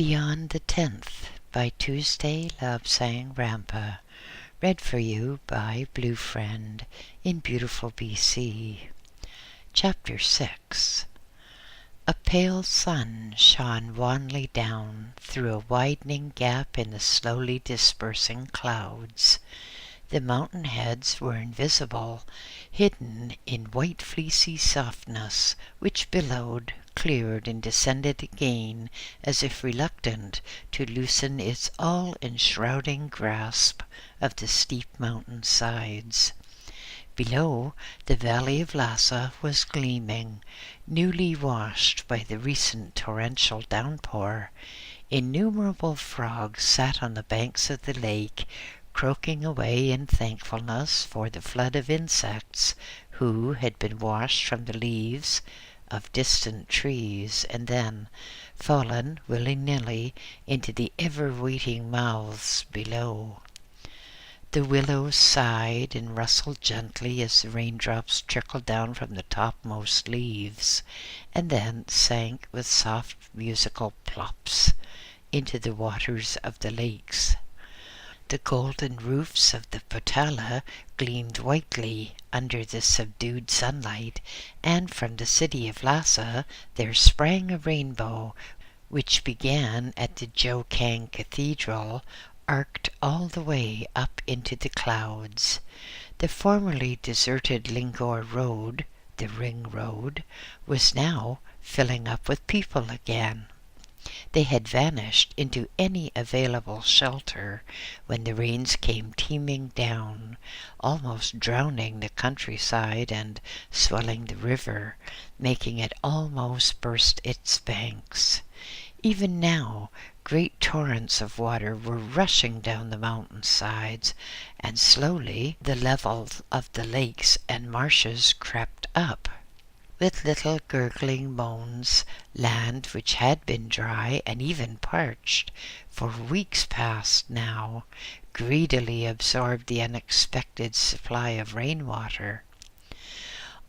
Beyond the 10th by Tuesday Love Sang Rampa. Read for you by BlueFriend in beautiful BC. Chapter 6. A pale sun shone wanly down through a widening gap in the slowly dispersing clouds. The mountain heads were invisible, hidden in white fleecy softness, which billowed, cleared, and descended again, as if reluctant to loosen its all-enshrouding grasp of the steep mountain sides. Below, the valley of Lhasa was gleaming, newly washed by the recent torrential downpour. Innumerable frogs sat on the banks of the lake, croaking away in thankfulness for the flood of insects who had been washed from the leaves of distant trees and then fallen willy-nilly into the ever-waiting mouths below. The willows sighed and rustled gently as the raindrops trickled down from the topmost leaves, and then sank with soft musical plops into the waters of the lakes. The golden roofs of the Potala gleamed whitely under the subdued sunlight, and from the city of Lhasa there sprang a rainbow, which began at the Jokang Cathedral, arced all the way up into the clouds. The formerly deserted Lingor Road, the Ring Road, was now filling up with people again. They had vanished into any available shelter when the rains came teeming down, almost drowning the countryside and swelling the river, making it almost burst its banks. Even now, great torrents of water were rushing down the mountain sides, and slowly the level of the lakes and marshes crept up. With little gurgling moans, land which had been dry and even parched for weeks past now, greedily absorbed the unexpected supply of rainwater.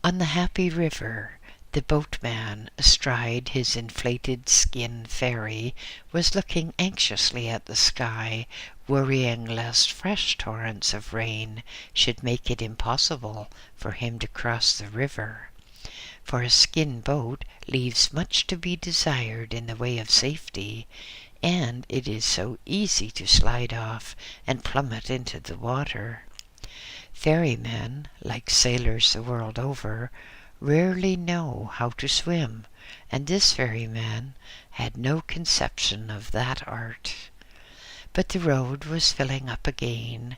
On the happy river, the boatman, astride his inflated skin ferry, was looking anxiously at the sky, worrying lest fresh torrents of rain should make it impossible for him to cross the river. For a skin boat leaves much to be desired in the way of safety, and it is so easy to slide off and plummet into the water. Ferrymen, like sailors the world over, rarely know how to swim, and this ferryman had no conception of that art. But the road was filling up again,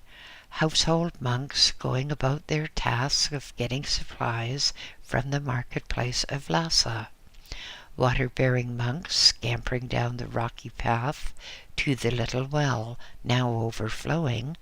household monks going about their task of getting supplies from the marketplace of Lhasa, water-bearing monks scampering down the rocky path to the little well, now overflowing,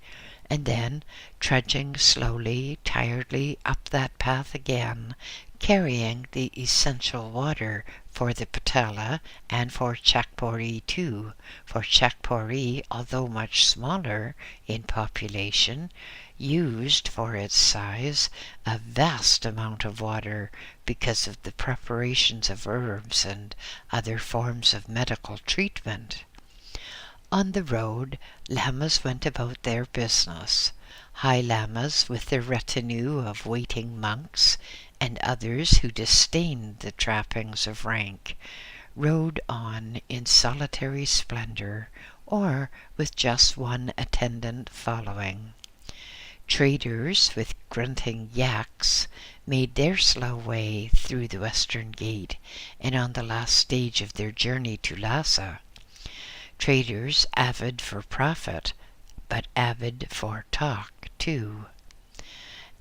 and then trudging slowly, tiredly up that path again, carrying the essential water for the Potala and for Chakpori too, for Chakpori, although much smaller in population, used for its size a vast amount of water because of the preparations of herbs and other forms of medical treatment. On the road, lamas went about their business. High lamas with their retinue of waiting monks, and others who disdained the trappings of rank, rode on in solitary splendor, or with just one attendant following. Traders with grunting yaks made their slow way through the western gate, and on the last stage of their journey to Lhasa. Traders avid for profit, but avid for talk too.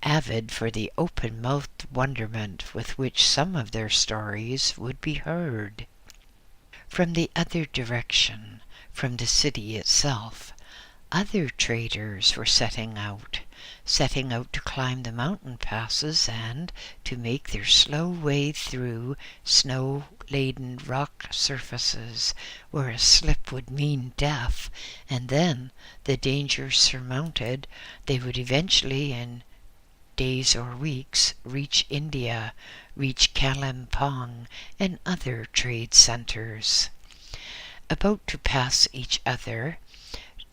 Avid for the open-mouthed wonderment with which some of their stories would be heard. From the other direction, from the city itself, other traders were setting out to climb the mountain passes and to make their slow way through snow-laden rock surfaces, where a slip would mean death, and then, the danger surmounted, they would eventually, in days or weeks, reach India, reach Kalimpong and other trade centers. about to pass each other.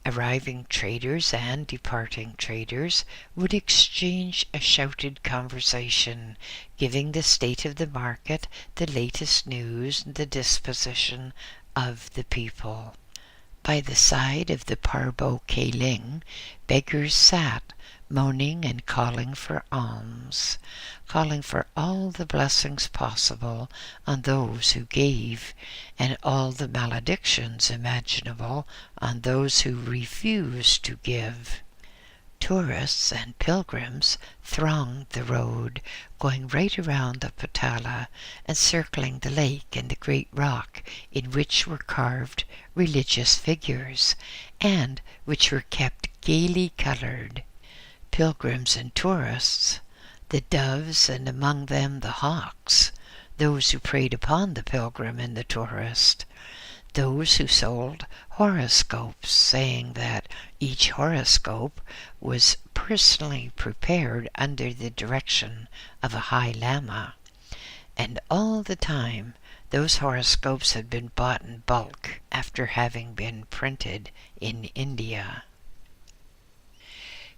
Arriving traders and departing traders would exchange a shouted conversation, giving the state of the market, the latest news, and the disposition of the people. By the side of the Parbo Kaling, beggars sat, moaning and calling for alms, calling for all the blessings possible on those who gave, and all the maledictions imaginable on those who refused to give. Tourists and pilgrims thronged the road, going right around the Patala and circling the lake and the great rock in which were carved religious figures, and which were kept gaily colored. Pilgrims and tourists, the doves and among them the hawks, those who preyed upon the pilgrim and the tourist, those who sold horoscopes, saying that each horoscope was personally prepared under the direction of a high lama, and all the time those horoscopes had been bought in bulk after having been printed in India.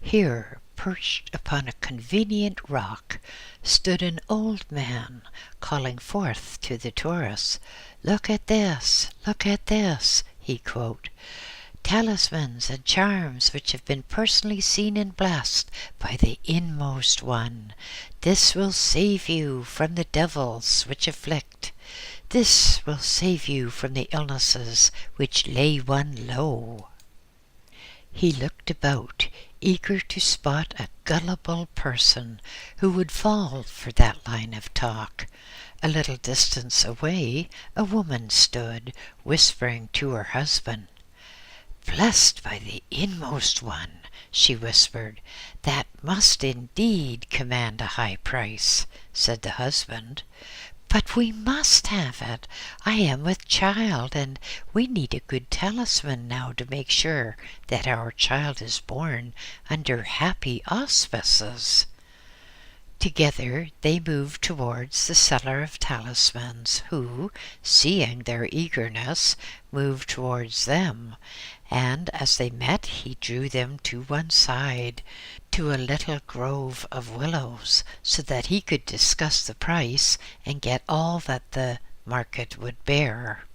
Here, perched upon a convenient rock, stood an old man, calling forth to the tourists, "Look at this, look at this," he quote, "talismans and charms which have been personally seen and blessed by the Inmost One. This will save you from the devils which afflict. This will save you from the illnesses which lay one low." He looked about, eager to spot a gullible person who would fall for that line of talk. A little distance away, a woman stood, whispering to her husband. "Blessed by the Inmost One," she whispered. "That must indeed command a high price," said the husband. "But we must have it. I am with child, and we need a good talisman now to make sure that our child is born under happy auspices." Together they moved towards the seller of talismans, who, seeing their eagerness, moved towards them, and as they met he drew them to one side, to a little grove of willows, so that he could discuss the price and get all that the market would bear.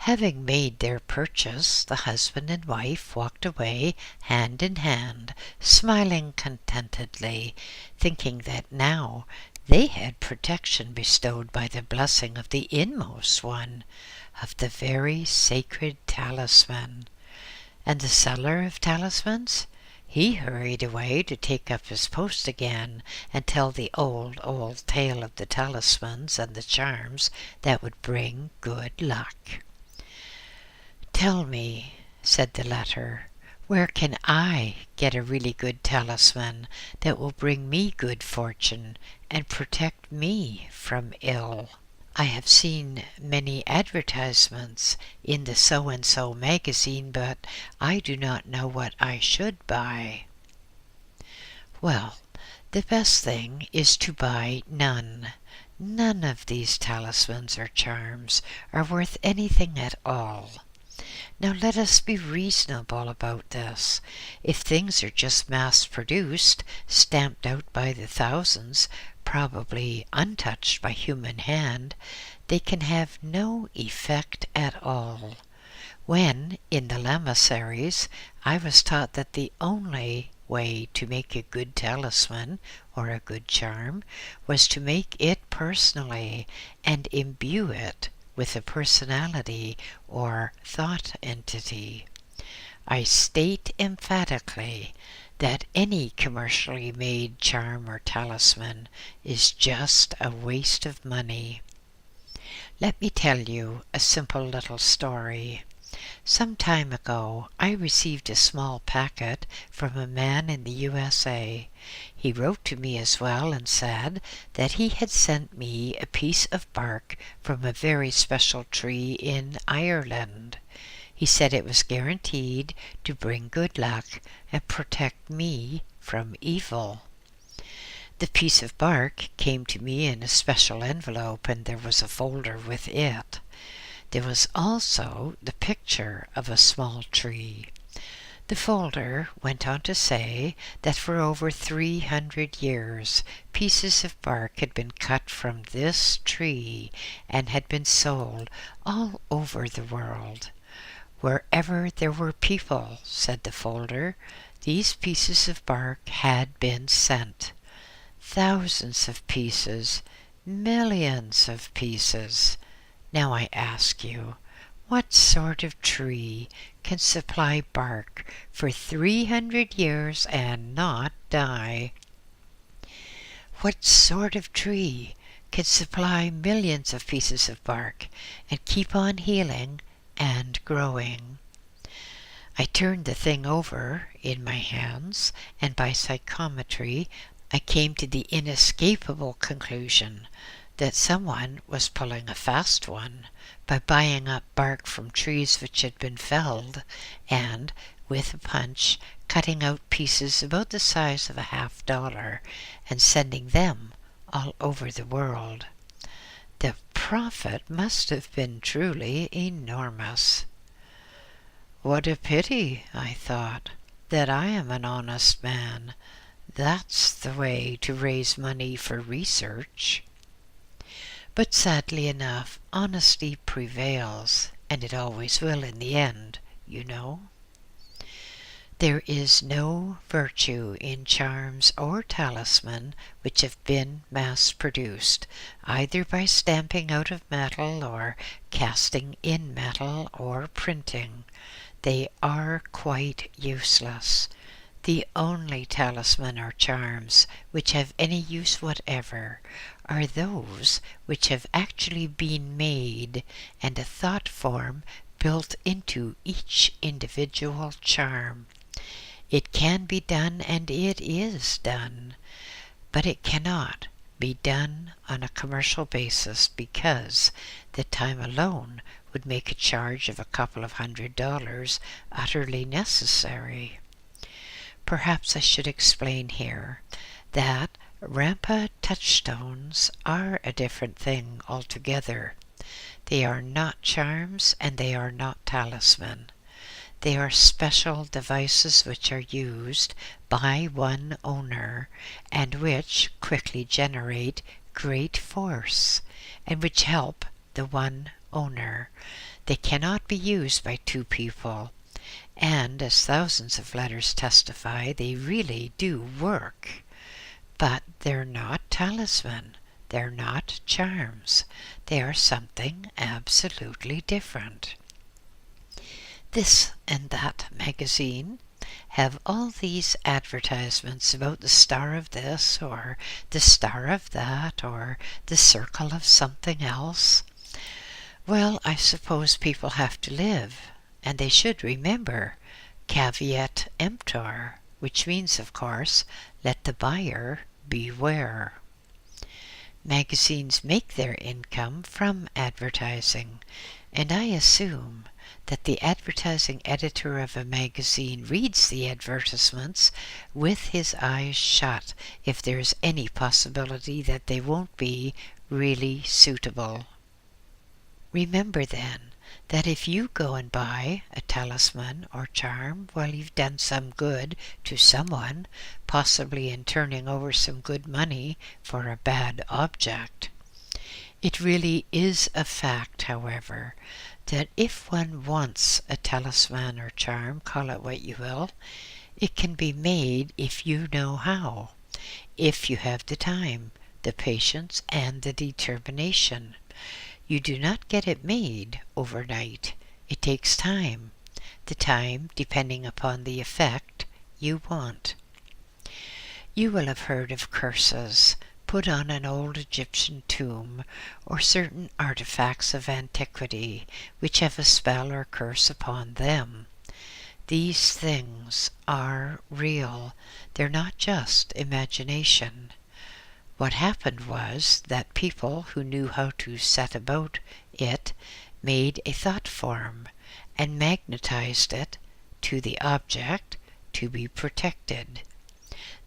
Having made their purchase, the husband and wife walked away hand in hand, smiling contentedly, thinking that now they had protection bestowed by the blessing of the Inmost One, of the very sacred talisman. And the seller of talismans? He hurried away to take up his post again and tell the old, old tale of the talismans and the charms that would bring good luck. "Tell me," said the latter, "where can I get a really good talisman that will bring me good fortune and protect me from ill? I have seen many advertisements in the so-and-so magazine, but I do not know what I should buy." "Well, the best thing is to buy none. None of these talismans or charms are worth anything at all. Now let us be reasonable about this. If things are just mass-produced, stamped out by the thousands, probably untouched by human hand, they can have no effect at all. When, in the Lamassaries, I was taught that the only way to make a good talisman or a good charm was to make it personally and imbue it with a personality or thought entity. I state emphatically that any commercially made charm or talisman is just a waste of money. Let me tell you a simple little story. Some time ago I received a small packet from a man in the USA. He wrote to me as well and said that he had sent me a piece of bark from a very special tree in Ireland. He said it was guaranteed to bring good luck and protect me from evil. The piece of bark came to me in a special envelope, and there was a folder with it. There was also the picture of a small tree. The folder went on to say that for over 300 years pieces of bark had been cut from this tree and had been sold all over the world. Wherever there were people, said the folder, these pieces of bark had been sent. Thousands of pieces, millions of pieces. Now I ask you, what sort of tree can supply bark for 300 years and not die? What sort of tree can supply millions of pieces of bark and keep on healing and growing? I turned the thing over in my hands, and by psychometry I came to the inescapable conclusion that someone was pulling a fast one by buying up bark from trees which had been felled and, with a punch, cutting out pieces about the size of $50 and sending them all over the world. The profit must have been truly enormous. What a pity, I thought, that I am an honest man. That's the way to raise money for research. But sadly enough, honesty prevails, and it always will in the end, you know. There is no virtue in charms or talisman which have been mass-produced, either by stamping out of metal or casting in metal or printing. They are quite useless. The only talisman or charms which have any use whatever are those which have actually been made and a thought form built into each individual charm. It can be done, and it is done, but it cannot be done on a commercial basis because the time alone would make a charge of a couple of $100 utterly necessary. Perhaps I should explain here that Rampa touchstones are a different thing altogether. They are not charms and they are not talisman. They are special devices which are used by one owner and which quickly generate great force and which help the one owner. They cannot be used by two people, and as thousands of letters testify, they really do work. But they're not talisman. They're not charms. They are something absolutely different. This and That magazine have all these advertisements about the star of this or the star of that or the circle of something else. Well, I suppose people have to live, and they should remember caveat emptor, which means, of course, let the buyer beware. Magazines make their income from advertising, and I assume that the advertising editor of a magazine reads the advertisements with his eyes shut if there's any possibility that they won't be really suitable. Remember then that if you go and buy a talisman or charm, well, you've done some good to someone, possibly in turning over some good money for a bad object. It really is a fact, however, that if one wants a talisman or charm, call it what you will, it can be made if you know how, if you have the time, the patience, and the determination. You do not get it made overnight. It takes time, the time depending upon the effect you want. You will have heard of curses put on an old Egyptian tomb or certain artifacts of antiquity which have a spell or curse upon them. These things are real. They're not just imagination. What happened was that people who knew how to set about it made a thought form and magnetized it to the object to be protected.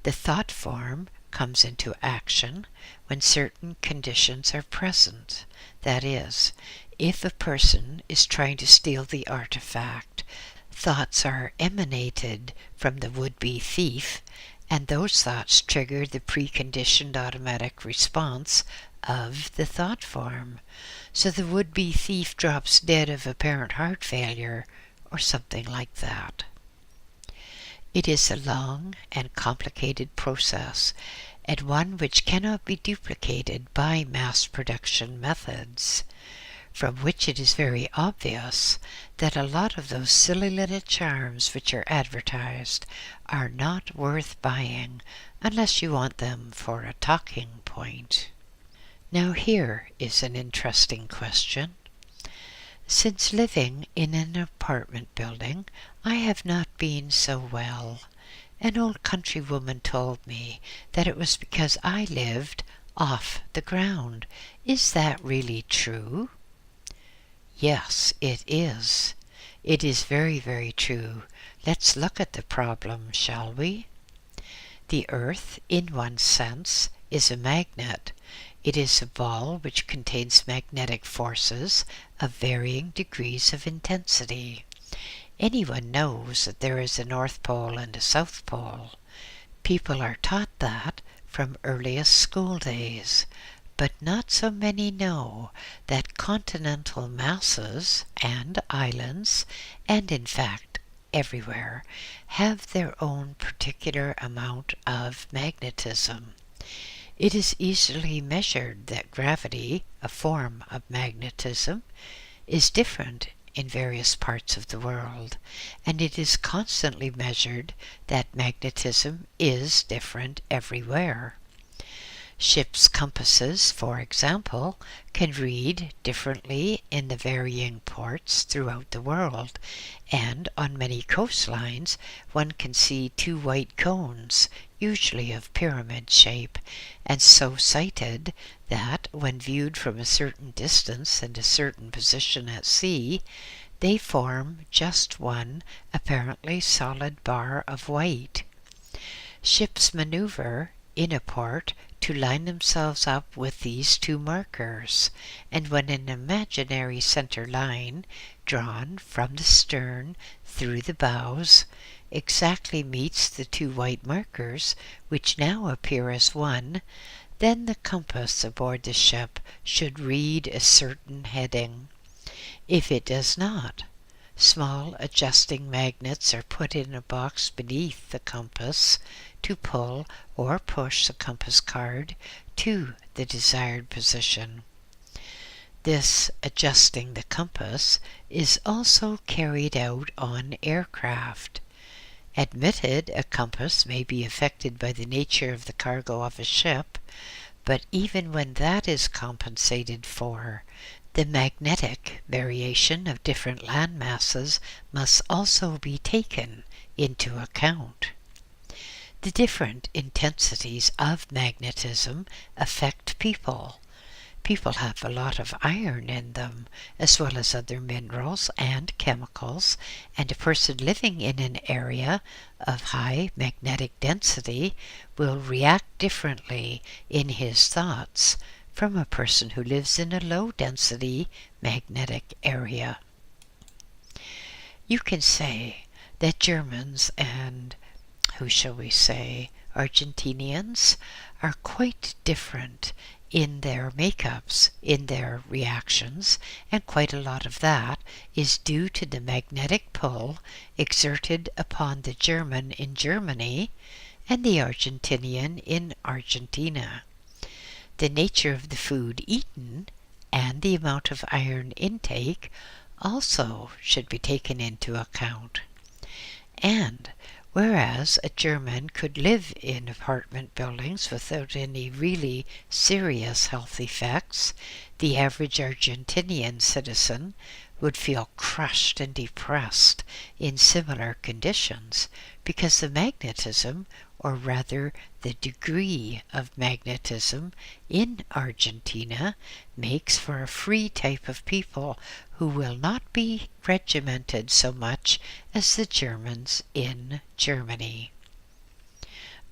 The thought form comes into action when certain conditions are present. That is, if a person is trying to steal the artifact, thoughts are emanated from the would-be thief, and those thoughts trigger the preconditioned automatic response of the thought form. So the would-be thief drops dead of apparent heart failure or something like that. It is a long and complicated process, and one which cannot be duplicated by mass production methods, from which it is very obvious that a lot of those silly little charms which are advertised are not worth buying unless you want them for a talking point. Now here is an interesting question. Since living in an apartment building, I have not been so well. An old countrywoman told me that it was because I lived off the ground. Is that really true? Yes, it is. It is very, very true. Let's look at the problem, shall we? The Earth, in one sense, is a magnet. It is a ball which contains magnetic forces of varying degrees of intensity. Anyone knows that there is a North Pole and a South Pole. People are taught that from earliest school days, but not so many know that continental masses and islands, and in fact everywhere, have their own particular amount of magnetism. It is easily measured that gravity, a form of magnetism, is different in various parts of the world, and it is constantly measured that magnetism is different everywhere. Ships' compasses, for example, can read differently in the varying ports throughout the world, and on many coastlines one can see two white cones, usually of pyramid shape, and so sighted that, when viewed from a certain distance and a certain position at sea, they form just one apparently solid bar of white. Ships maneuver in a port to line themselves up with these two markers, and when an imaginary center line, drawn from the stern through the bows, exactly meets the two white markers, which now appear as one, then the compass aboard the ship should read a certain heading. If it does not, small adjusting magnets are put in a box beneath the compass to pull or push the compass card to the desired position. This adjusting the compass is also carried out on aircraft. Admitted, a compass may be affected by the nature of the cargo of a ship, but even when that is compensated for, the magnetic variation of different land masses must also be taken into account. The different intensities of magnetism affect people. People have a lot of iron in them, as well as other minerals and chemicals, and a person living in an area of high magnetic density will react differently in his thoughts from a person who lives in a low-density magnetic area. You can say that Germans and, who shall we say, Argentinians are quite different in their makeups, in their reactions, and quite a lot of that is due to the magnetic pull exerted upon the German in Germany and the Argentinian in Argentina. The nature of the food eaten and the amount of iron intake also should be taken into account. And whereas a German could live in apartment buildings without any really serious health effects, the average Argentinian citizen would feel crushed and depressed in similar conditions because the magnetism, or rather the degree of magnetism in Argentina, makes for a free type of people who will not be regimented so much as the Germans in Germany.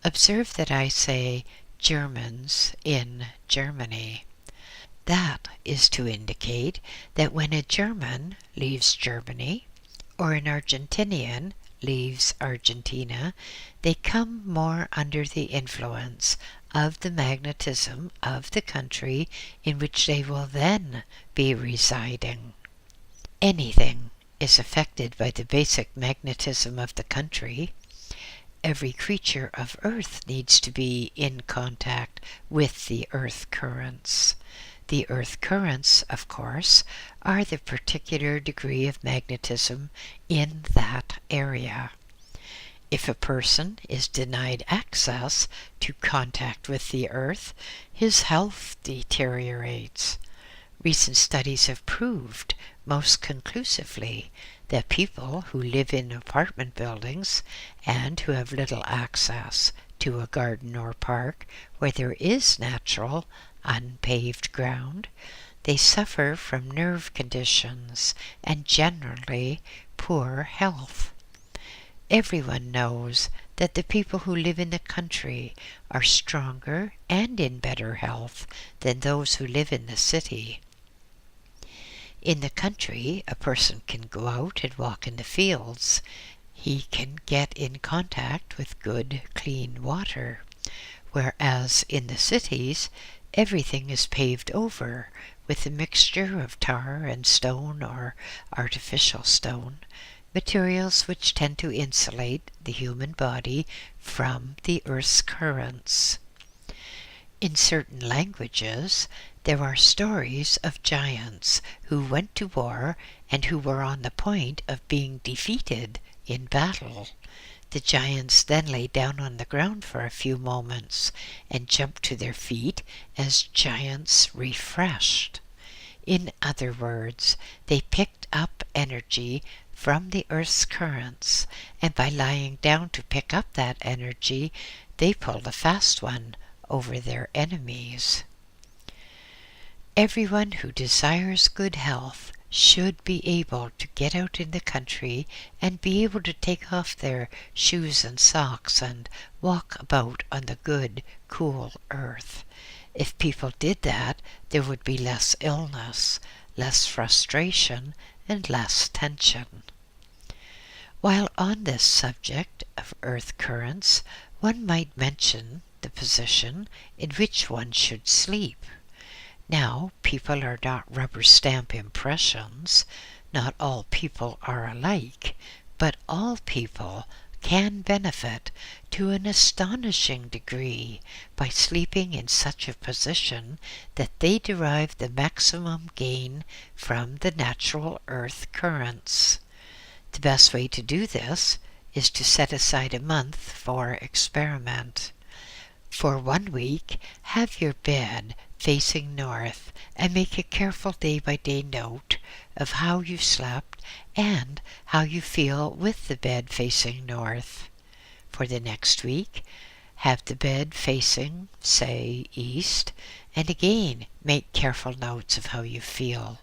Observe that I say Germans in Germany. That is to indicate that when a German leaves Germany, or an Argentinian leaves Argentina, they come more under the influence of the magnetism of the country in which they will then be residing. Anything is affected by the basic magnetism of the country. Every creature of Earth needs to be in contact with the Earth currents. The Earth currents, of course, are the particular degree of magnetism in that area. If a person is denied access to contact with the Earth, his health deteriorates. Recent studies have proved most conclusively that people who live in apartment buildings and who have little access to a garden or park where there is natural, unpaved ground, they suffer from nerve conditions and generally poor health. Everyone knows that the people who live in the country are stronger and in better health than those who live in the city. In the country, a person can go out and walk in the fields. He can get in contact with good, clean water, whereas in the cities, everything is paved over with a mixture of tar and stone or artificial stone, materials which tend to insulate the human body from the Earth's currents. In certain languages, there are stories of giants who went to war and who were on the point of being defeated in battle. The giants then lay down on the ground for a few moments and jumped to their feet as giants refreshed. In other words, they picked up energy from the Earth's currents, and by lying down to pick up that energy, they pulled a fast one over their enemies. Everyone who desires good health should be able to get out in the country and be able to take off their shoes and socks and walk about on the good, cool earth. If people did that, there would be less illness, less frustration, and less tension. While on this subject of earth currents, one might mention the position in which one should sleep. Now, people are not rubber stamp impressions. Not all people are alike, but all people can benefit to an astonishing degree by sleeping in such a position that they derive the maximum gain from the natural earth currents. The best way to do this is to set aside a month for experiment. For 1 week, have your bed facing north and make a careful day-by-day note of how you slept and how you feel with the bed facing north. For the next week, have the bed facing, say, east, and again make careful notes of how you feel.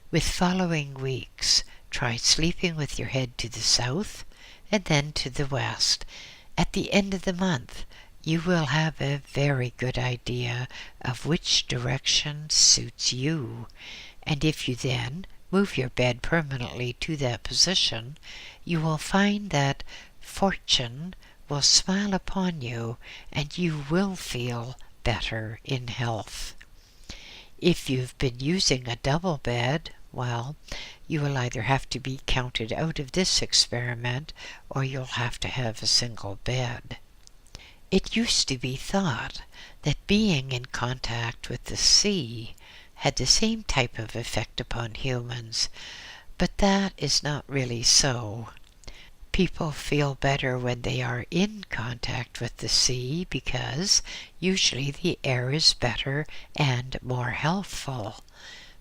With following weeks, try sleeping with your head to the south and then to the west. At the end of the month, you will have a very good idea of which direction suits you, and if you then move your bed permanently to that position, you will find that fortune will smile upon you and you will feel better in health. If you've been using a double bed, well, you will either have to be counted out of this experiment or you'll have to have a single bed. It used to be thought that being in contact with the sea had the same type of effect upon humans, but that is not really so. People feel better when they are in contact with the sea because usually the air is better and more healthful.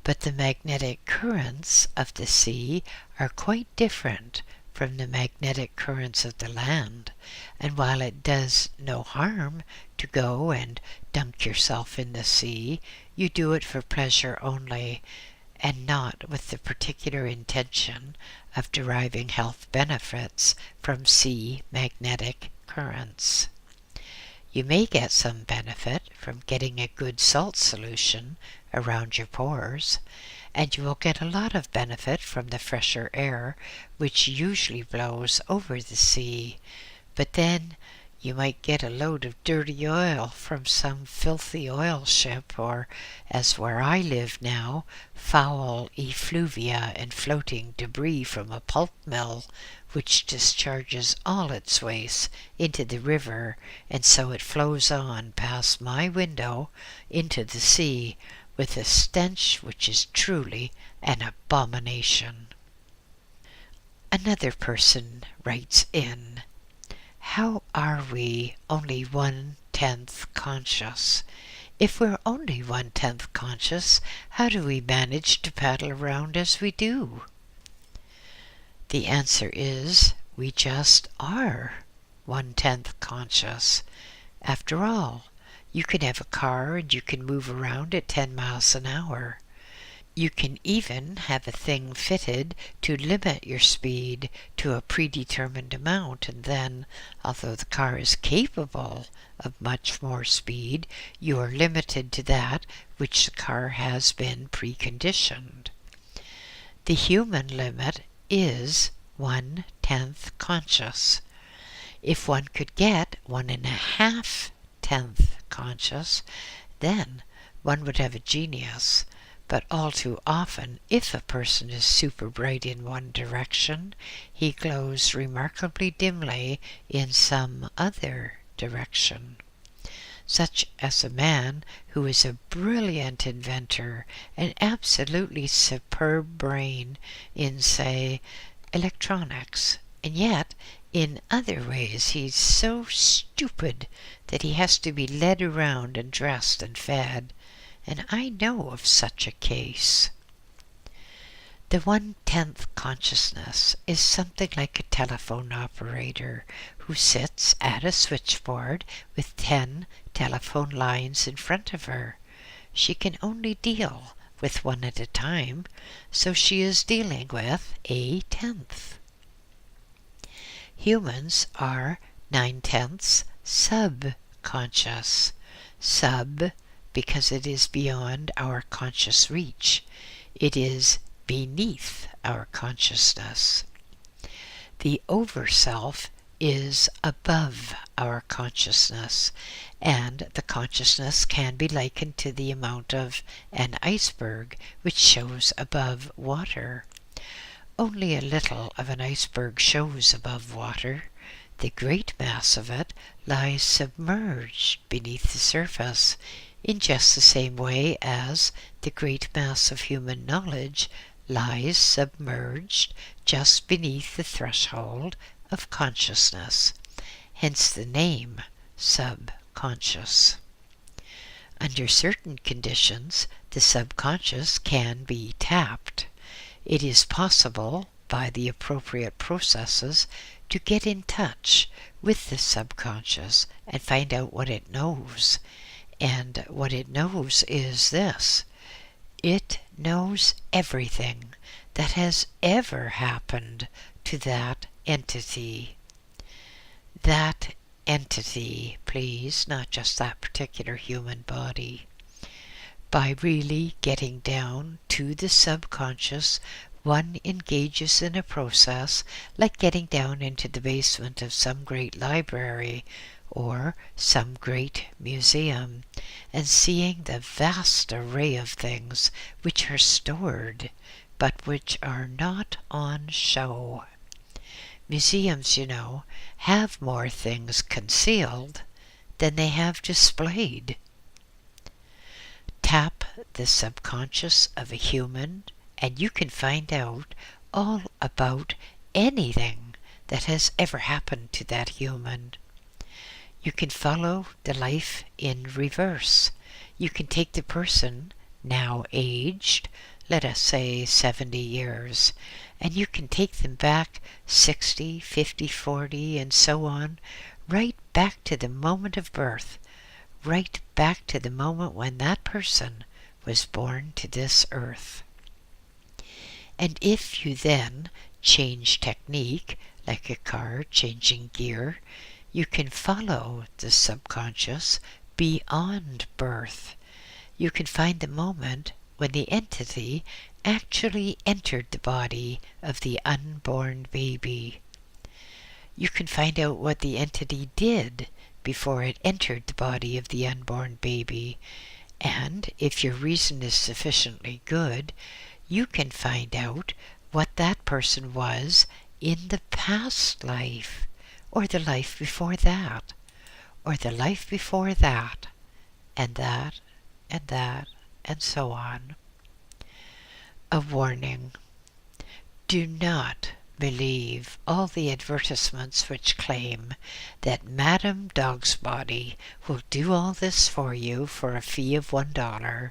But the magnetic currents of the sea are quite different from the magnetic currents of the land, and while it does no harm to go and dunk yourself in the sea, you do it for pleasure only, and not with the particular intention of deriving health benefits from sea magnetic currents. You may get some benefit from getting a good salt solution around your pores, and you will get a lot of benefit from the fresher air which usually blows over the sea. But then you might get a load of dirty oil from some filthy oil ship, or, as where I live now, foul effluvia and floating debris from a pulp mill, which discharges all its waste into the river, and so it flows on past my window into the sea with a stench which is truly an abomination. Another person writes in, "How are we only 1/10 conscious? If we're only 1/10 conscious, how do we manage to paddle around as we do?" The answer is, we just are 1/10 conscious. After all, you can have a car and you can move around at 10 miles an hour. You can even have a thing fitted to limit your speed to a predetermined amount, and then, although the car is capable of much more speed, you are limited to that which the car has been preconditioned. The human limit is 1/10 conscious. If one could get 1.5 conscious, then one would have a genius. But all too often, if a person is super bright in one direction, he glows remarkably dimly in some other direction. Such as a man who is a brilliant inventor, an absolutely superb brain in, say, electronics, and yet in other ways he's so stupid that he has to be led around and dressed and fed, and I know of such a case. The 1/10 consciousness is something like a telephone operator who sits at a switchboard with 10 telephone lines in front of her. She can only deal with one at a time, so she is dealing with a tenth. Humans are 9/10 subconscious. Sub because it is beyond our conscious reach. It is beneath our consciousness. The overself is above our consciousness, and the consciousness can be likened to the amount of an iceberg which shows above water. Only a little of an iceberg shows above water. The great mass of it lies submerged beneath the surface, in just the same way as the great mass of human knowledge lies submerged just beneath the threshold of consciousness, hence the name subconscious. Under certain conditions, the subconscious can be tapped. It is possible, by the appropriate processes, to get in touch with the subconscious and find out what it knows. And what it knows is this: it knows everything that has ever happened to that entity. That entity, please, not just that particular human body. By really getting down to the subconscious, one engages in a process like getting down into the basement of some great library or some great museum, and seeing the vast array of things which are stored, but which are not on show. Museums, you know, have more things concealed than they have displayed. Tap the subconscious of a human, and you can find out all about anything that has ever happened to that human. You can follow the life in reverse. You can take the person, now aged, let us say 70 years, and you can take them back 60, 50, 40, and so on, right back to the moment of birth, right back to the moment when that person was born to this earth. And if you then change technique, like a car changing gear, You can follow the subconscious beyond birth. You can find the moment when the entity actually entered the body of the unborn baby. You can find out what the entity did before it entered the body of the unborn baby, and if your reason is sufficiently good, you can find out what that person was in the past life, or the life before that, or the life before that, and that, and that, and so on. A warning: do not believe all the advertisements which claim that Madame Dogsbody will do all this for you for a fee of $1.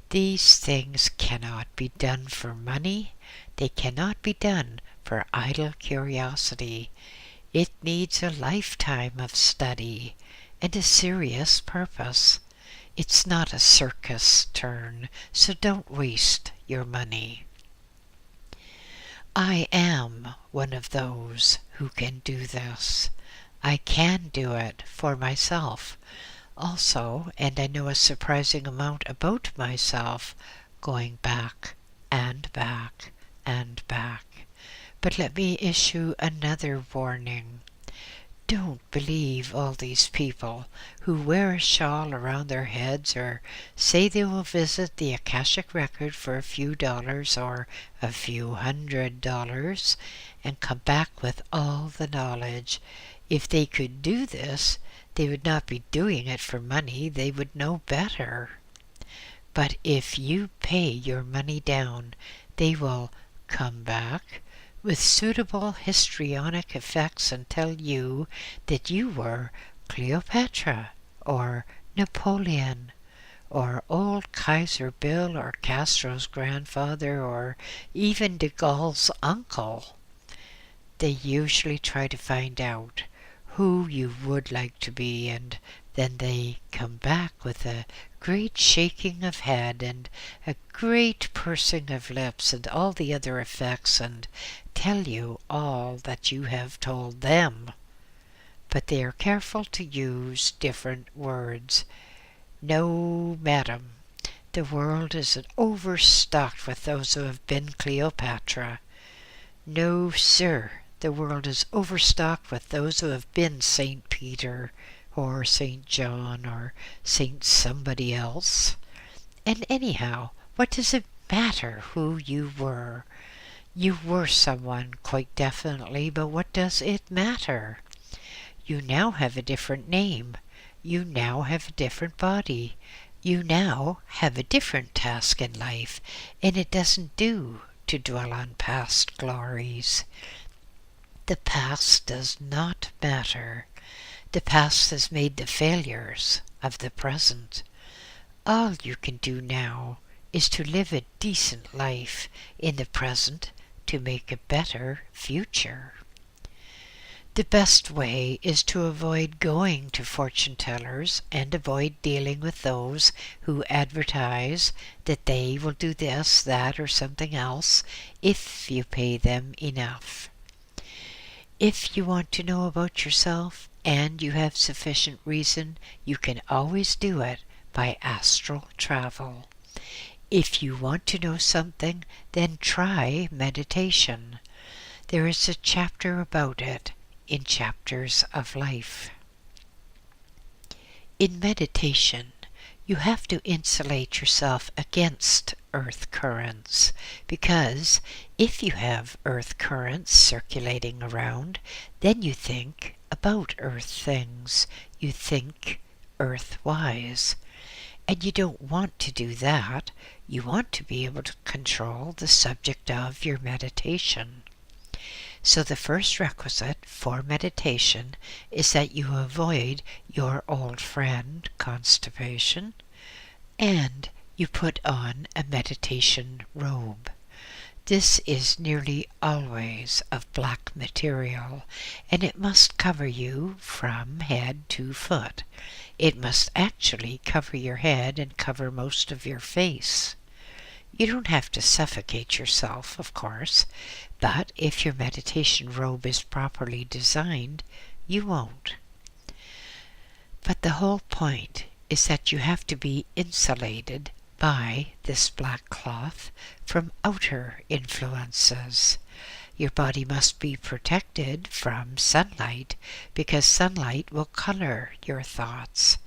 These things cannot be done for money. They cannot be done for idle curiosity. It needs a lifetime of study and a serious purpose. It's not a circus turn, so don't waste your money. I am one of those who can do this. I can do it for myself also, and I know a surprising amount about myself, going back and back and back. But let me issue another warning. Don't believe all these people who wear a shawl around their heads or say they will visit the Akashic Record for a few dollars or a few $100 and come back with all the knowledge. If they could do this, they would not be doing it for money. They would know better. But if you pay your money down, they will come back with suitable histrionic effects and tell you that you were Cleopatra or Napoleon or old Kaiser Bill or Castro's grandfather or even de Gaulle's uncle. They usually try to find out who you would like to be, and then they come back with a great shaking of head and a great pursing of lips and all the other effects and tell you all that you have told them. But they are careful to use different words. No, madam, the world is overstocked with those who have been Cleopatra. No, sir, the world is overstocked with those who have been St. Peter or St. John or St. somebody else. And anyhow, what does it matter who you were? You were someone, quite definitely, but what does it matter? You now have a different name. You now have a different body. You now have a different task in life, and it doesn't do to dwell on past glories. The past does not matter. The past has made the failures of the present. All you can do now is to live a decent life in the present to make a better future. The best way is to avoid going to fortune tellers and avoid dealing with those who advertise that they will do this, that, or something else if you pay them enough. If you want to know about yourself and you have sufficient reason, you can always do it by astral travel. If you want to know something, then try meditation. There is a chapter about it in Chapters of Life. In meditation, you have to insulate yourself against earth currents, because if you have earth currents circulating around, then you think about earth things. You think earth-wise. And you don't want to do that. You want to be able to control the subject of your meditation. So the first requisite for meditation is that you avoid your old friend, constipation, and you put on a meditation robe. This is nearly always of black material, and it must cover you from head to foot. It must actually cover your head and cover most of your face. You don't have to suffocate yourself, of course, but if your meditation robe is properly designed, you won't. But the whole point is that you have to be insulated by this black cloth from outer influences. Your body must be protected from sunlight because sunlight will color your thoughts,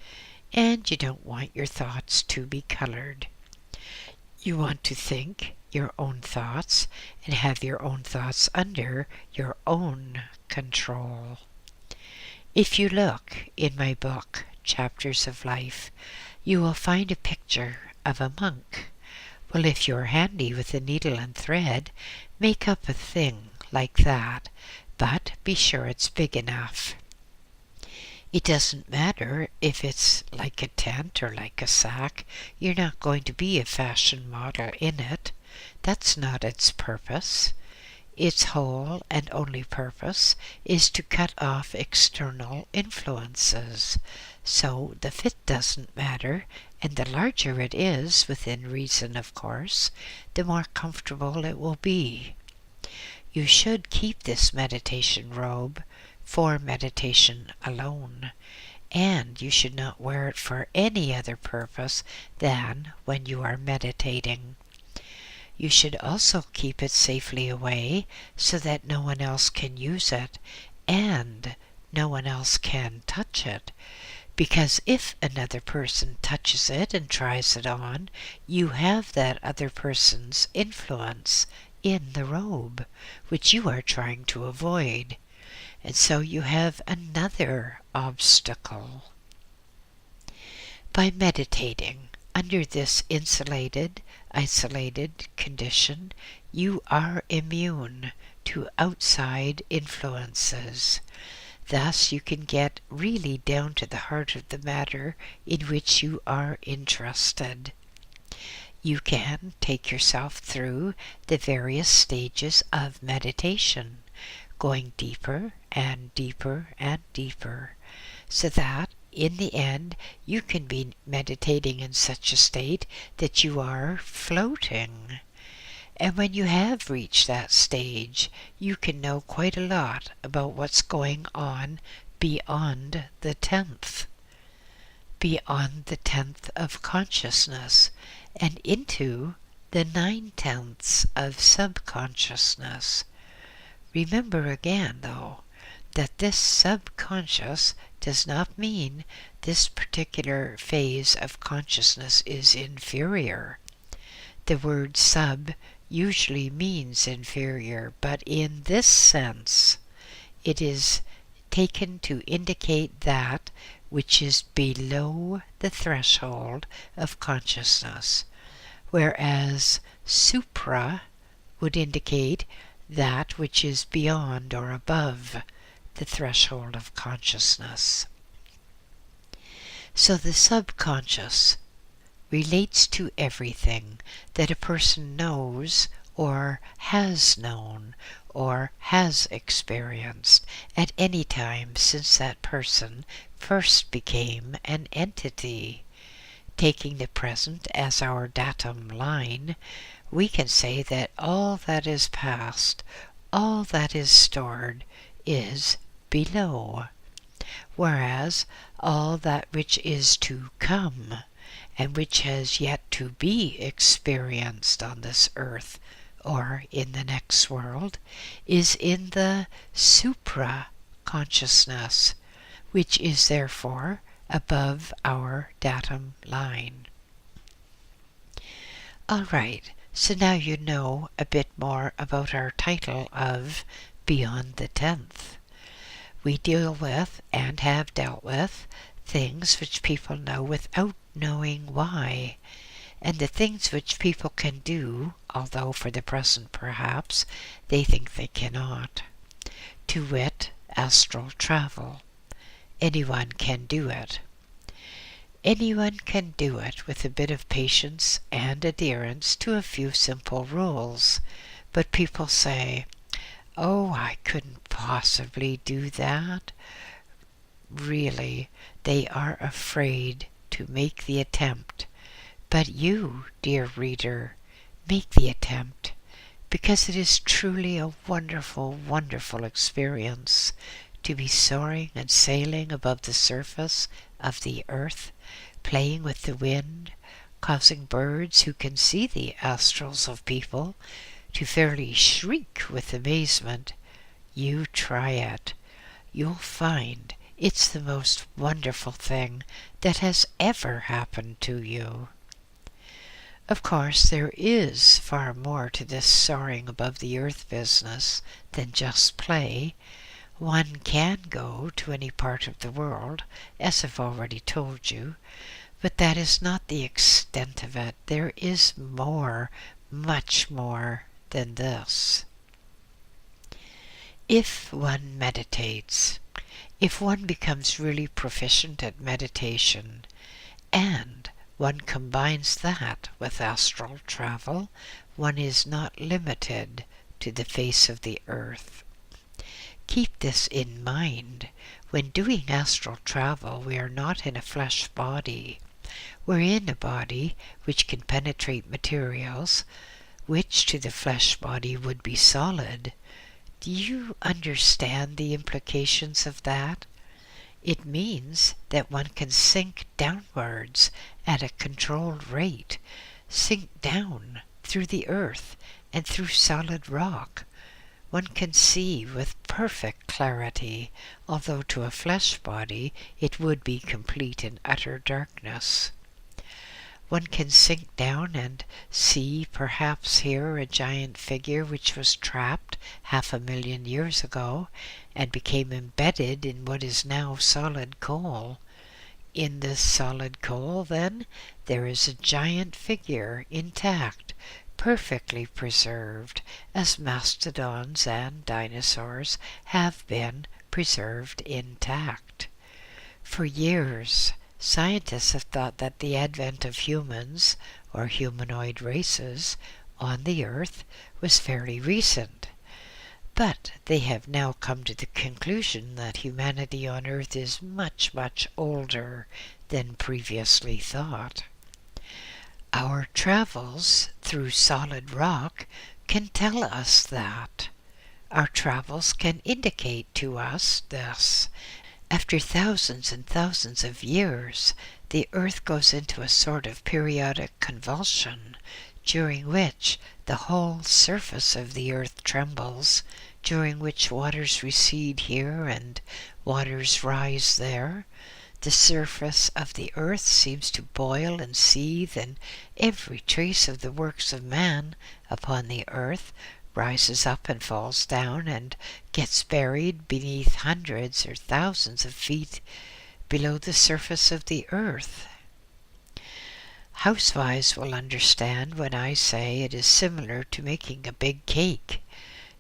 and you don't want your thoughts to be colored. You want to think your own thoughts and have your own thoughts under your own control. If you look in my book, Chapters of Life, you will find a picture of a monk. Well, if you're handy with a needle and thread, make up a thing like that, but be sure it's big enough. It doesn't matter if it's like a tent or like a sack. You're not going to be a fashion model in it. That's not its purpose. Its whole and only purpose is to cut off external influences. So the fit doesn't matter, and the larger it is, within reason of course, the more comfortable it will be. You should keep this meditation robe for meditation alone, and you should not wear it for any other purpose than when you are meditating. You should also keep it safely away so that no one else can use it and no one else can touch it. Because if another person touches it and tries it on, you have that other person's influence in the robe, which you are trying to avoid. And so you have another obstacle. By meditating under this insulated, isolated condition, you are immune to outside influences. Thus you can get really down to the heart of the matter in which you are interested. You can take yourself through the various stages of meditation, going deeper and deeper and deeper, so that in the end you can be meditating in such a state that you are floating. And when you have reached that stage, you can know quite a lot about what's going on beyond the 10th of consciousness, and into the 9/10ths of subconsciousness. Remember again, though, that this subconscious does not mean this particular phase of consciousness is inferior. The word sub usually means inferior, but in this sense it is taken to indicate that which is below the threshold of consciousness, whereas supra would indicate that which is beyond or above the threshold of consciousness. So the subconscious relates to everything that a person knows or has known or has experienced at any time since that person first became an entity. Taking the present as our datum line, we can say that all that is past, all that is stored, is below, whereas all that which is to come and which has yet to be experienced on this earth or in the next world is in the supra-consciousness, which is therefore above our datum line. All right, so now you know a bit more about our title of Beyond the 10th. We deal with and have dealt with things which people know without knowing why, and the things which people can do, although for the present perhaps they think they cannot. To wit, astral travel. Anyone can do it. Anyone can do it with a bit of patience and adherence to a few simple rules, but people say, "Oh, I couldn't possibly do that." Really, they are afraid to make the attempt. But you, dear reader, make the attempt, because it is truly a wonderful, wonderful experience to be soaring and sailing above the surface of the earth, playing with the wind, causing birds who can see the astrals of people to fairly shriek with amazement? You try it. You'll find it's the most wonderful thing that has ever happened to you. Of course, there is far more to this soaring above the earth business than just play. One can go to any part of the world, as I've already told you, but that is not the extent of it. There is more, much more than this. If one meditates, if one becomes really proficient at meditation, and one combines that with astral travel, one is not limited to the face of the earth. Keep this in mind. When doing astral travel, we are not in a flesh body. We're in a body which can penetrate materials, which to the flesh body would be solid. Do you understand the implications of that? It means that one can sink downwards at a controlled rate, sink down through the earth and through solid rock. One can see with perfect clarity, although to a flesh body it would be complete and utter darkness. One can sink down and see, perhaps here, a giant figure which was trapped 500,000 years ago and became embedded in what is now solid coal. In this solid coal, then, there is a giant figure, intact, perfectly preserved, as mastodons and dinosaurs have been preserved intact. For years, scientists have thought that the advent of humans, or humanoid races, on the earth was fairly recent. But they have now come to the conclusion that humanity on earth is much, much older than previously thought. Our travels through solid rock can tell us that. Our travels can indicate to us this. After thousands and thousands of years, the earth goes into a sort of periodic convulsion, during which the whole surface of the earth trembles, during which waters recede here and waters rise there. The surface of the earth seems to boil and seethe, and every trace of the works of man upon the earth rises up and falls down and gets buried beneath hundreds or thousands of feet below the surface of the earth. Housewives will understand when I say it is similar to making a big cake.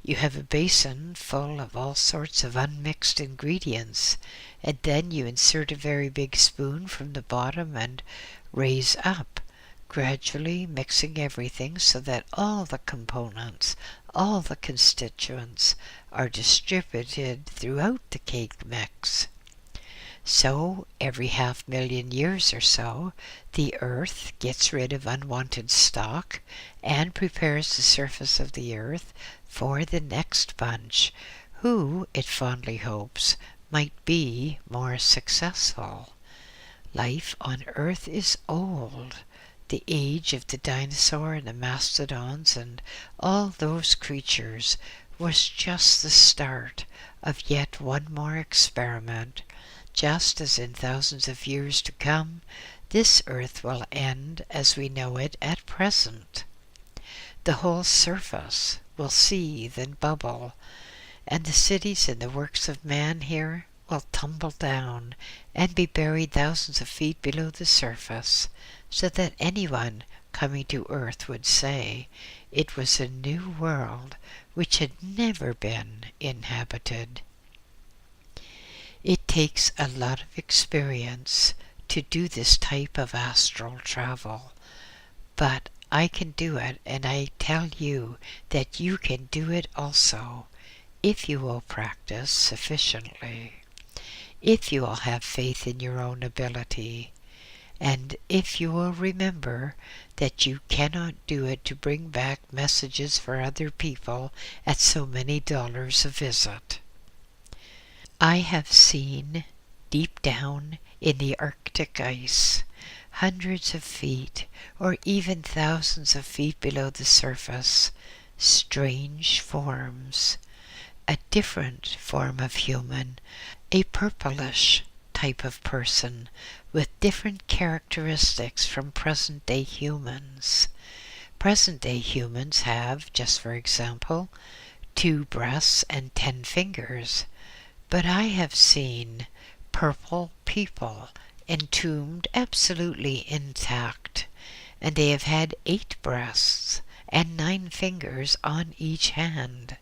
You have a basin full of all sorts of unmixed ingredients, and then you insert a very big spoon from the bottom and raise up, gradually mixing everything so that all the components, all the constituents are distributed throughout the cake mix. So, every 500,000 years or so, the earth gets rid of unwanted stock and prepares the surface of the earth for the next bunch, who, it fondly hopes, might be more successful. Life on earth is old. The age of the dinosaur and the mastodons and all those creatures was just the start of yet one more experiment, just as in thousands of years to come, this earth will end as we know it at present. The whole surface will seethe and bubble, and the cities and the works of man here will tumble down and be buried thousands of feet below the surface, so that anyone coming to earth would say it was a new world which had never been inhabited. It takes a lot of experience to do this type of astral travel, but I can do it, and I tell you that you can do it also, if you will practice sufficiently, if you will have faith in your own ability, and if you will remember that you cannot do it to bring back messages for other people at so many dollars a visit. I have seen, deep down in the Arctic ice, hundreds of feet or even thousands of feet below the surface, strange forms. A different form of human, a purplish type of person with different characteristics from present-day humans. Present-day humans have, just for example, 2 breasts and 10 fingers. But I have seen purple people entombed absolutely intact, and they have had 8 breasts and 9 fingers on each hand.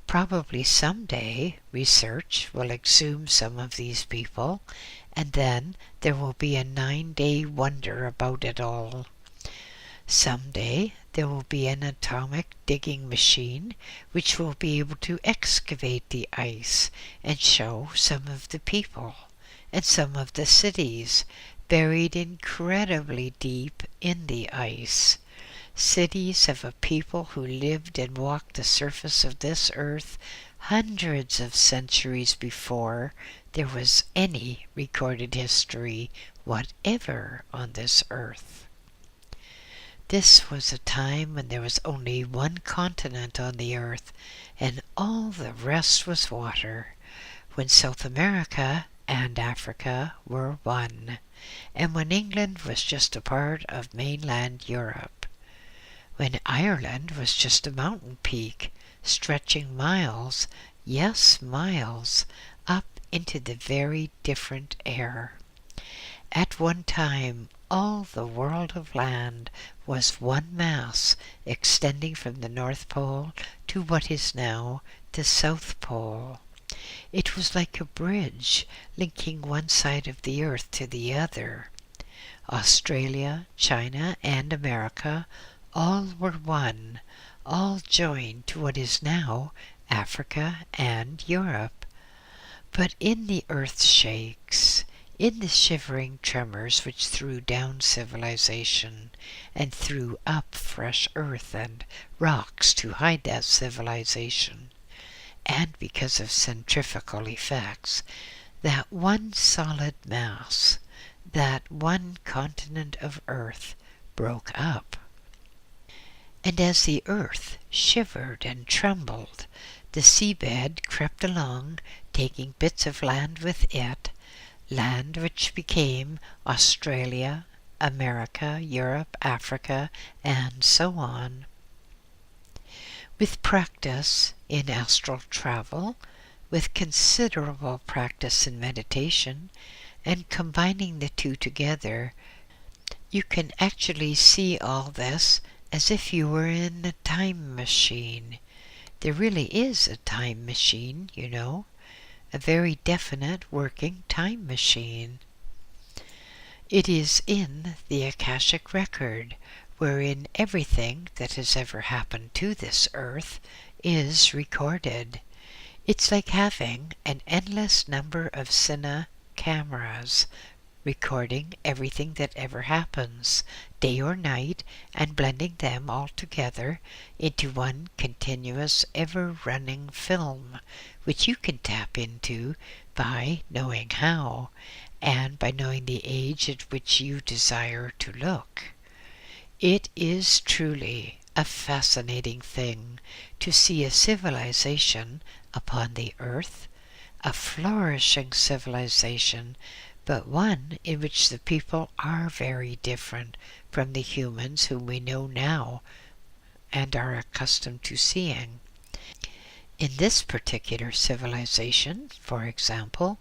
Probably someday research will exhume some of these people, and then there will be a 9-day wonder about it all. Someday there will be an atomic digging machine which will be able to excavate the ice and show some of the people and some of the cities buried incredibly deep in the ice. Cities of a people who lived and walked the surface of this earth hundreds of centuries before there was any recorded history whatever on this earth. This was a time when there was only one continent on the earth, and all the rest was water, when South America and Africa were one, and when England was just a part of mainland Europe, when Ireland was just a mountain peak, stretching miles, yes, miles, up into the very different air. At one time, all the world of land was one mass extending from the North Pole to what is now the South Pole. It was like a bridge linking one side of the earth to the other. Australia, China, and America all were one, all joined to what is now Africa and Europe. But in the earth shakes, in the shivering tremors which threw down civilization and threw up fresh earth and rocks to hide that civilization, and because of centrifugal effects, that one solid mass, that one continent of earth, broke up. And as the earth shivered and trembled, the seabed crept along, taking bits of land with it, land which became Australia, America, Europe, Africa, and so on. With practice in astral travel, with considerable practice in meditation, and combining the two together, you can actually see all this as if you were in a time machine. There really is a time machine, you know, a very definite working time machine. It is in the Akashic Record, wherein everything that has ever happened to this earth is recorded. It's like having an endless number of cine cameras recording everything that ever happens, day or night, and blending them all together into one continuous, ever-running film, which you can tap into by knowing how, and by knowing the age at which you desire to look. It is truly a fascinating thing to see a civilization upon the earth, a flourishing civilization, but one in which the people are very different from the humans whom we know now and are accustomed to seeing. In this particular civilization, for example,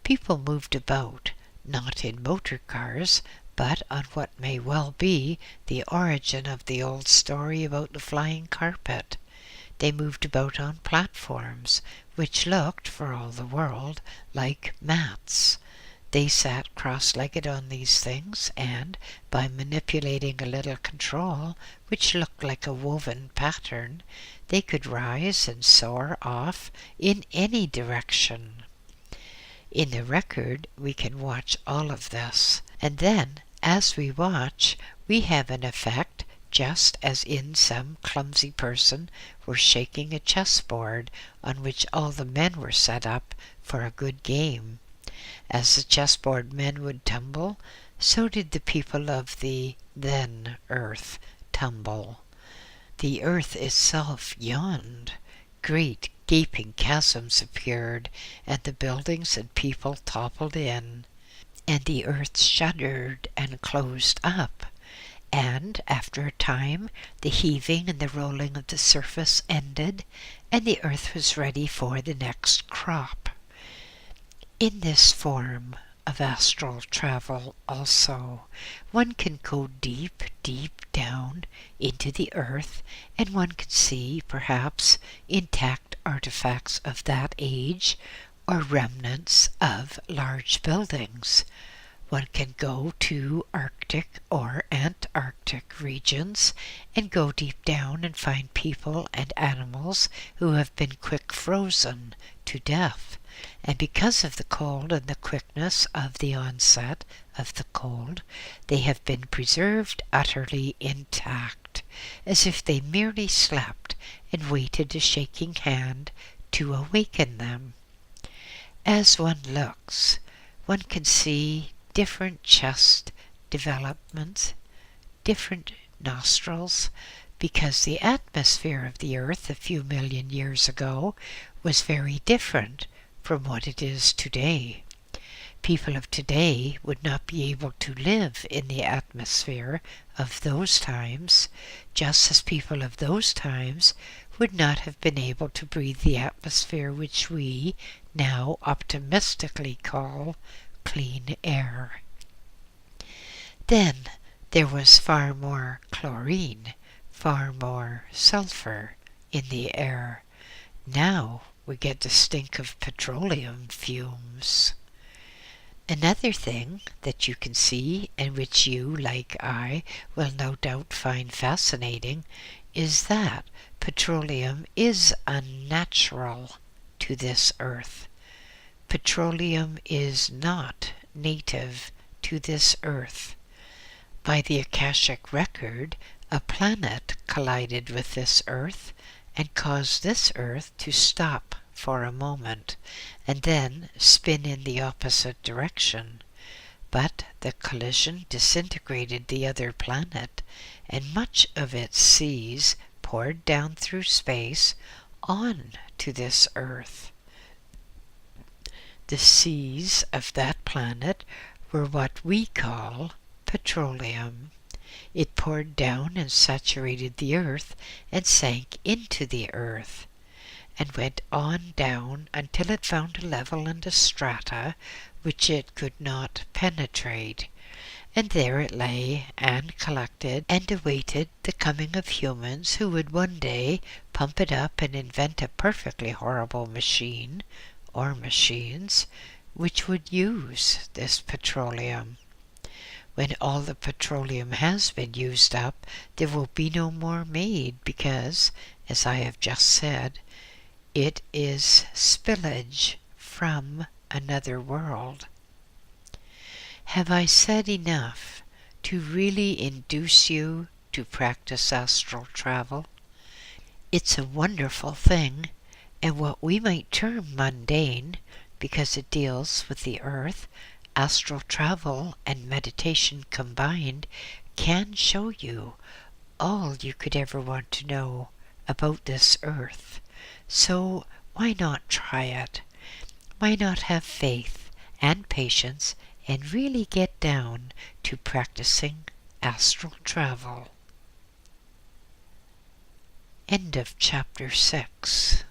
people moved about, not in motor cars, but on what may well be the origin of the old story about the flying carpet. They moved about on platforms, which looked, for all the world, like mats. They sat cross-legged on these things, and, by manipulating a little control, which looked like a woven pattern, they could rise and soar off in any direction. In the record, we can watch all of this, and then, as we watch, we have in effect just as in some clumsy person were shaking a chessboard on which all the men were set up for a good game. As the chessboard men would tumble, so did the people of the then earth tumble. The earth itself yawned. Great gaping chasms appeared, and the buildings and people toppled in, and the earth shuddered and closed up. And after a time, the heaving and the rolling of the surface ended, and the earth was ready for the next crop. In this form of astral travel also, one can go deep, deep down into the earth, and one can see, perhaps, intact artifacts of that age, or remnants of large buildings. One can go to Arctic or Antarctic regions and go deep down and find people and animals who have been quick frozen to death. And because of the cold and the quickness of the onset of the cold, they have been preserved utterly intact, as if they merely slept and waited a shaking hand to awaken them. As one looks, one can see different chest developments, different nostrils, because the atmosphere of the earth a few million years ago was very different from what it is today. People of today would not be able to live in the atmosphere of those times, just as people of those times would not have been able to breathe the atmosphere which we now optimistically call clean air. Then there was far more chlorine, far more sulfur in the air. Now we get the stink of petroleum fumes. Another thing that you can see, and which you, like I, will no doubt find fascinating, is that petroleum is unnatural to this earth. Petroleum is not native to this earth. By the Akashic record, a planet collided with this earth and caused this earth to stop for a moment and then spin in the opposite direction. But the collision disintegrated the other planet, and much of its seas poured down through space on to this earth. The seas of that planet were what we call petroleum. It poured down and saturated the earth and sank into the earth, and went on down until it found a level and a strata which it could not penetrate, and there it lay and collected and awaited the coming of humans who would one day pump it up and invent a perfectly horrible machine or machines which would use this petroleum. When all the petroleum has been used up, there will be no more made because, as I have just said, it is spillage from another world. Have I said enough to really induce you to practice astral travel? It's a wonderful thing, and what we might term mundane, because it deals with the earth, astral travel and meditation combined can show you all you could ever want to know about this earth. So why not try it? Why not have faith and patience and really get down to practicing astral travel? End of chapter 6.